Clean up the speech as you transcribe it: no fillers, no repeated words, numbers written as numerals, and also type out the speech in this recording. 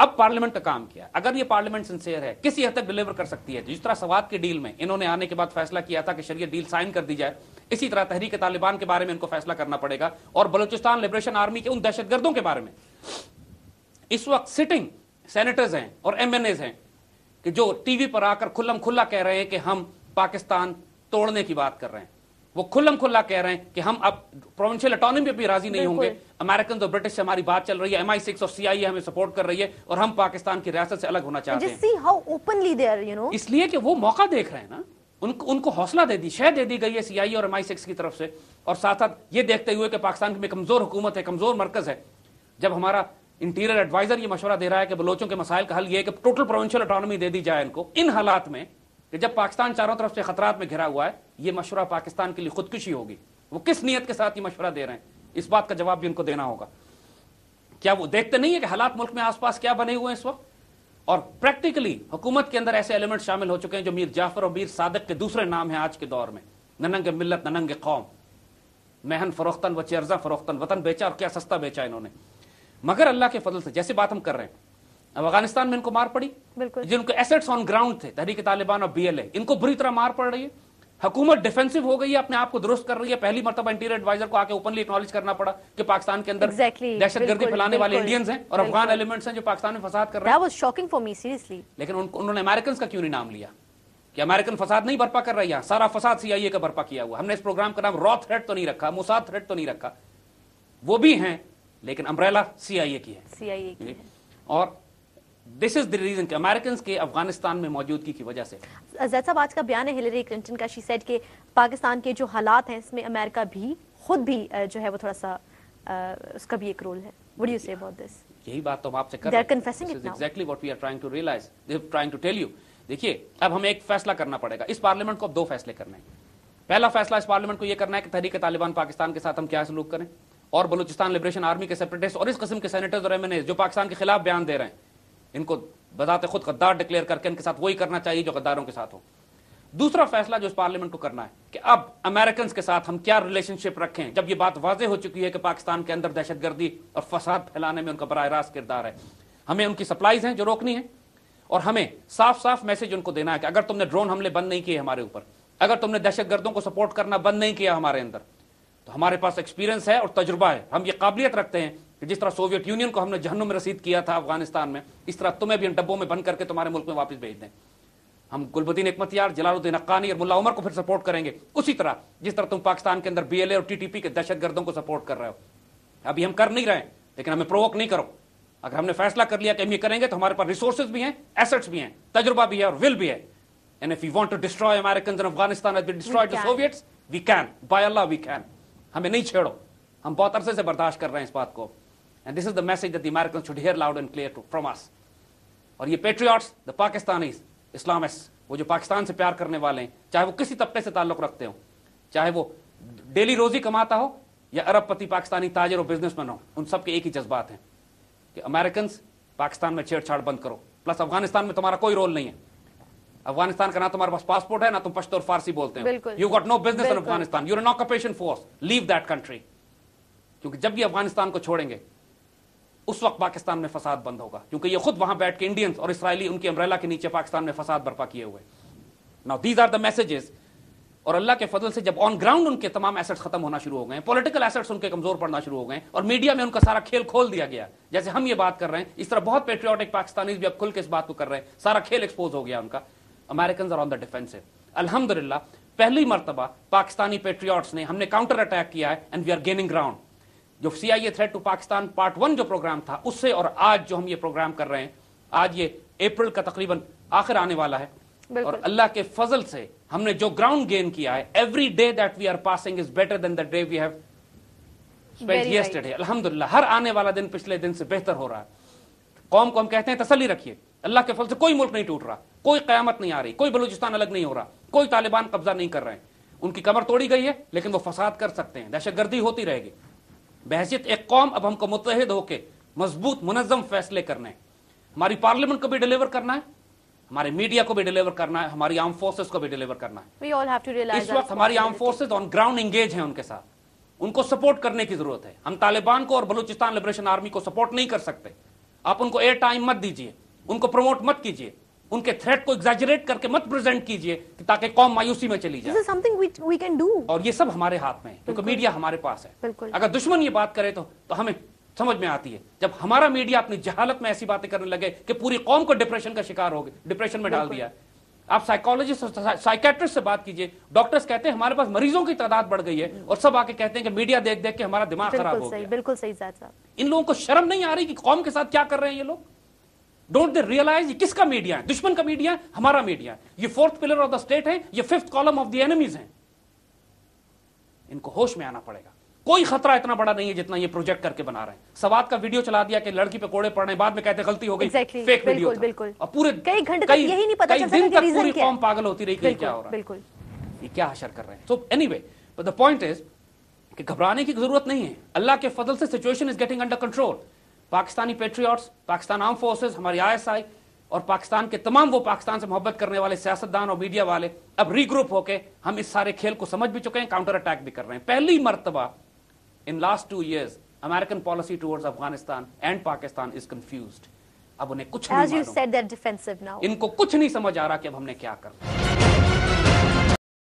اب پارلیمنٹ کا کام کیا, اگر یہ پارلیمنٹ سنسیئر ہے, کسی حد تک ڈیلیور کر سکتی ہے. جس طرح سوات کی ڈیل میں انہوں نے آنے کے بعد فیصلہ کیا تھا کہ شریعت ڈیل سائن کر دی جائے, اسی طرح تحریک طالبان کے بارے میں ان کو فیصلہ کرنا پڑے گا, اور بلوچستان لبریشن آرمی کے ان دہشت گردوں کے بارے میں. اس وقت سٹنگ سینیٹرز ہیں اور ایم این ایز ہیں کہ جو ٹی وی پر آ کر کھلم کھلا کہہ رہے ہیں کہ ہم پاکستان توڑنے کی بات کر رہے ہیں. وہ کھلم کھلا کہہ رہے ہیں کہ ہم اب پروونشل اٹانومی پہ بھی راضی نہیں ہوں گے. امریکن اور برٹش سے ہماری بات چل رہی ہے, MI6 اور CIA ہمیں سپورٹ کر رہی ہے, اور ہم پاکستان کی ریاست سے الگ ہونا چاہتے ہیں. اس لیے کہ وہ موقع دیکھ رہے ہیں نا, ان کو حوصلہ دے دی, شے دے دی گئی ہے CIA اور MI6 کی طرف سے, اور ساتھ ساتھ یہ دیکھتے ہوئے کہ پاکستان میں کمزور حکومت ہے, کمزور مرکز ہے. جب ہمارا انٹیریئر ایڈوائزر یہ مشورہ دے رہا ہے کہ بلوچوں کے مسائل کا حل یہ ہے کہ ٹوٹل پروونشل اٹانومی دے دی جائے ان کو, ان حالات میں کہ جب پاکستان چاروں طرف سے خطرات میں گھرا ہوا ہے, یہ مشورہ پاکستان کے لیے خودکشی ہوگی. وہ کس نیت کے ساتھ یہ مشورہ دے رہے ہیں, اس بات کا جواب بھی ان کو دینا ہوگا. کیا وہ دیکھتے نہیں ہے کہ حالات ملک میں آس پاس کیا بنے ہوئے ہیں اس وقت, اور پریکٹیکلی حکومت کے اندر ایسے ایلیمنٹ شامل ہو چکے ہیں جو میر جعفر اور میر صادق کے دوسرے نام ہیں آج کے دور میں, نننگ ملت نننگ قوم, مہن فروختن و چرزا فروختن, وطن بیچا اور کیا سستا بیچا انہوں نے. مگر اللہ کے فضل سے جیسے بات ہم کر رہے ہیں, اب افغانستان میں ان کو مار پڑی, جن کو ایسٹس آن گراؤنڈ تھے تحریک طالبان اور BLA, ان کو بری طرح مار پڑ رہی ہے. حکومت ڈیفینسو ہو گئی ہے, اپنے آپ کو درست کر رہی ہے. پہلی مرتبہ انٹیریئر ایڈوائزر کو آ کے اوپنلی اکنالج کرنا پڑا کہ پاکستان کے اندر دہشت گردی پھیلانے والے انڈینز ہیں اور افغان ایلیمنٹس ہیں جو پاکستان میں فساد کر رہے ہیں. لیکن انہوں نے امریکنز کا کیوں نہیں نام لیا کہ امریکن فساد نہیں برپا کر رہی ہے, سارا فساد CIA کا برپا کیا ہوا. ہم نے اس پروگرام کا نام را تھریٹ تو نہیں رکھا, موساد تھریٹ تو نہیں رکھا, وہ بھی ہیں لیکن امبریلا CIA کی ہے. اور دس از دی ریزن کہ امریکنز کے افغانستان میں موجودگی کی وجہ سے. زید صاحب آج کا بیان ہے ہلیری کلنٹن کا, شی سیڈ کہ پاکستان کے جو حالات ہیں اس میں امریکہ بھی خود بھی جو ہے وہ تھوڑا سا اس کا بھی ایک رول ہے. What do you say about this? یہی بات تو ہم آپ سے کر رہے ہیں. They're confessing it now. This is exactly what we are trying to realize. They're trying to tell you. دیکھیے اب ہمیں ایک فیصلہ کرنا پڑے گا. اس پارلیمنٹ کو اب دو فیصلے کرنے ہیں. پہلا فیصلہ اس پارلیمنٹ کو یہ کرنا ہے کہ تحریک طالبان پاکستان کے ساتھ ہم کیا سلوک کریں, اور بلوچستان لبریشن آرمی کے سیپریٹسٹ اور اس قسم کے سینیٹرز اور MNAs جو پاکستان کے خلاف بیان دے رہے ہیں, ان کو بذات خود غدار ڈکلیئر کر کے ان کے ساتھ وہی کرنا چاہیے جو غداروں کے ساتھ ہو. دوسرا فیصلہ جو اس پارلیمنٹ کو کرنا ہے کہ اب امریکنز کے ساتھ ہم کیا ریلیشن شپ رکھیں, جب یہ بات واضح ہو چکی ہے کہ پاکستان کے اندر دہشت گردی اور فساد پھیلانے میں ان کا براہ راست کردار ہے. ہمیں ان کی سپلائیز ہیں جو روکنی ہیں, اور ہمیں صاف صاف میسج ان کو دینا ہے کہ اگر تم نے ڈرون حملے بند نہیں کیے ہمارے اوپر, اگر تم نے دہشت گردوں کو سپورٹ کرنا بند نہیں کیا ہمارے اندر, تو ہمارے پاس ایکسپیرینس ہے اور تجربہ ہے, ہم یہ قابلیت رکھتے ہیں کہ جس طرح سوویت یونین کو ہم نے جہنم میں رسید کیا تھا افغانستان میں, اس طرح تمہیں بھی ان ڈبوں میں بند کر کے تمہارے ملک میں واپس بھیج دیں. ہم گلبدین حکمتیار, جلال الدین حقانی اور ملا عمر کو پھر سپورٹ کریں گے اسی طرح جس طرح تم پاکستان کے اندر BLA اور TTP کے دہشت گردوں کو سپورٹ کر رہے ہو. ابھی ہم کر نہیں رہے ہیں لیکن ہمیں پرووک نہیں کرو. اگر ہم نے فیصلہ کر لیا کہ ہم یہ کریں گے تو ہمارے پاس ریسورسز بھی ہیں, ایسٹس بھی ہیں, تجربہ بھی ہے اور ول بھی ہے. And if we want to destroy Americans in Afghanistan as we destroyed the Soviets, we can. By Allah we can. ہمیں نہیں چھیڑو, ہم بہت عرصے سے برداشت کر رہے ہیں اس بات کو. And this is the message that the Americans should hear loud and clear from us. اور یہ patriots, the Pakistanis, Islamists, وہ جو پاکستان سے پیار کرنے والے ہیں, چاہے وہ کسی طبقے سے تعلق رکھتے ہوں, چاہے وہ ڈیلی روزی کماتا ہو یا ارب پتی پاکستانی تاجر اور بزنس مین ہو, ان سب کے ایک ہی جذبات ہیں کہ امریکنز پاکستان میں چھیڑ چھاڑ بند کرو. پلس افغانستان میں تمہارا کوئی رول نہیں ہے. افغانستان کا نہ تمہارے پاس پاسپورٹ ہے نہ تم پشتو اور فارسی بولتے ہو. You got no business in Afghanistan, you are an occupation force, leave that country. کیونکہ جب یہ افغانستان کو چھوڑیں گے اس وقت پاکستان میں فساد بند ہوگا, کیونکہ یہ خود وہاں بیٹھ کے انڈینز اور اسرائیلی ان کی امبریلا کے نیچے پاکستان میں فساد برپا کیے ہوئے. Now these are the messages. اور اللہ کے فضل سے جب آن گراؤنڈ ان کے تمام ایسٹس ختم ہونا شروع ہو گئے ہیں, پولیٹیکل ایسٹس ان کے کمزور پڑنا شروع ہو گئے ہیں, اور میڈیا میں ان کا سارا کھیل کھول دیا گیا, جیسے ہم یہ بات کر رہے ہیں اس طرح بہت پیٹریوٹک پاکستانیز بھی اب کھل کے اس بات کو کر رہے ہیں, سارا کھیل ایکسپوز ہو گیا ان کا. Americans are on the defensive. الحمدللہ پہلی مرتبہ پاکستانی پیٹریوٹس نے, ہم نے کاؤنٹر اٹیک کیا ہے and we are gaining ground. جو CIA threat to Pakistan part 1 جو پروگرام تھا اس سے اور آج جو ہم یہ پروگرام کر رہے ہیں, آج یہ اپریل کا تقریباً آخر آنے والا ہے, اور اللہ کے فضل سے ہم نے جو گراؤنڈ گین کیا ہے, every day that we are passing is better than the day we have spent yesterday. الحمدللہ ہر آنے والا دن پچھلے دن سے بہتر ہو رہا ہے. قوم کو ہم کہتے ہیں تسلی رکھیے, اللہ کے فضل سے کوئی ملک نہیں ٹوٹ رہا, کوئی قیامت نہیں آ رہی, کوئی بلوچستان الگ نہیں ہو رہا, کوئی طالبان قبضہ نہیں کر رہے ہیں. ان کی کمر توڑی گئی ہے لیکن وہ فساد کر سکتے ہیں, دہشت گردی ہوتی رہے گی. بحیثیت ایک قوم اب ہم کو متحد ہو کے مضبوط منظم فیصلے کرنے ہیں. ہماری پارلیمنٹ کو بھی ڈیلیور کرنا ہے, ہمارے میڈیا کو بھی ڈیلیور کرنا ہے, ہماری آرم فورسز کو بھی ڈیلیور کرنا ہے. اس وقت ہماری arm forces on ground engage ہیں ان کے ساتھ, ان کو سپورٹ کرنے کی ضرورت ہے. ہم طالبان کو اور بلوچستان لبریشن آرمی کو سپورٹ نہیں کر سکتے. آپ ان کو ایئر ٹائم مت دیجیے, ان کو پروموٹ مت کیجیے, ان کے تھریٹ کو ایگزیجریٹ کر کے مت پریزنٹ کیجیے تاکہ قوم مایوسی میں چلی جائے. This is something which we can do. اور یہ سب ہمارے ہاتھ میں ہے کیونکہ میڈیا ہمارے پاس ہے. بالکل. اگر دشمن یہ بات کرے تو ہمیں سمجھ میں آتی ہے, جب ہمارا میڈیا اپنی جہالت میں ایسی باتیں کرنے لگے کہ پوری قوم کو ڈپریشن کا شکار ہو گئے, ڈپریشن میں ڈال دیا. آپ سائیکالوجسٹ اور سائیکیٹرسٹ سے بات کیجئے, ڈاکٹرز کہتے ہیں ہمارے پاس مریضوں کی تعداد بڑھ گئی ہے, اور سب آ کے کہتے ہیں کہ میڈیا دیکھ دیکھ کے ہمارا دماغ خراب ہو گیا. بالکل صحیح صاحب. ان لوگوں کو شرم نہیں آ رہی کہ قوم کے ساتھ کیا کر رہے ہیں یہ لوگ؟ ڈونٹ دے ریئلائز یہ کس کا میڈیا ہے؟ دشمن کا میڈیا ہے, ہمارا میڈیا ہے. یہ 4th pillar of the state ہے, یہ 5th column of the enemies ہیں. ان کو ہوش میں آنا پڑے گا. کوئی خطرہ اتنا بڑا نہیں ہے جتنا یہ پروجیکٹ کر کے بنا رہے ہیں. سوات کا ویڈیو چلا دیا کہ لڑکی پہ کوڑے پڑنے, بعد میں کہتے ہیں غلطی ہو گئی, فیک ویڈیو تھا. اور پورے کئی گھنٹے تک یہی نہیں پتا چلتا کہ ریزن پوری کیا ہے. قوم پاگل ہوتی رہی کہ کیا ہو رہا ہے, بالکل یہ کیا حشر کر رہے ہیں. So any way but the point is کہ گھبرانے کی ضرورت نہیں ہے. اللہ کے فضل سے situation is getting under control. Pakistani patriots, Pakistan arm forces, ہماری ISI اور پاکستان کے تمام وہ پاکستان سے محبت کرنے والے سیاستدان اور میڈیا والے اب ری گروپ ہو کے ہم اس سارے کھیل کو سمجھ بھی چکے ہیں, کاؤنٹر اٹیک بھی کر رہے ہیں. پہلی مرتبہ in last 2 years American policy towards Afghanistan and Pakistan is confused. اب انہیں کچھ نہیں معلوم, as you said they're defensive now. ان کو کچھ نہیں سمجھ آ رہا کہ اب ہم نے کیا کرنا.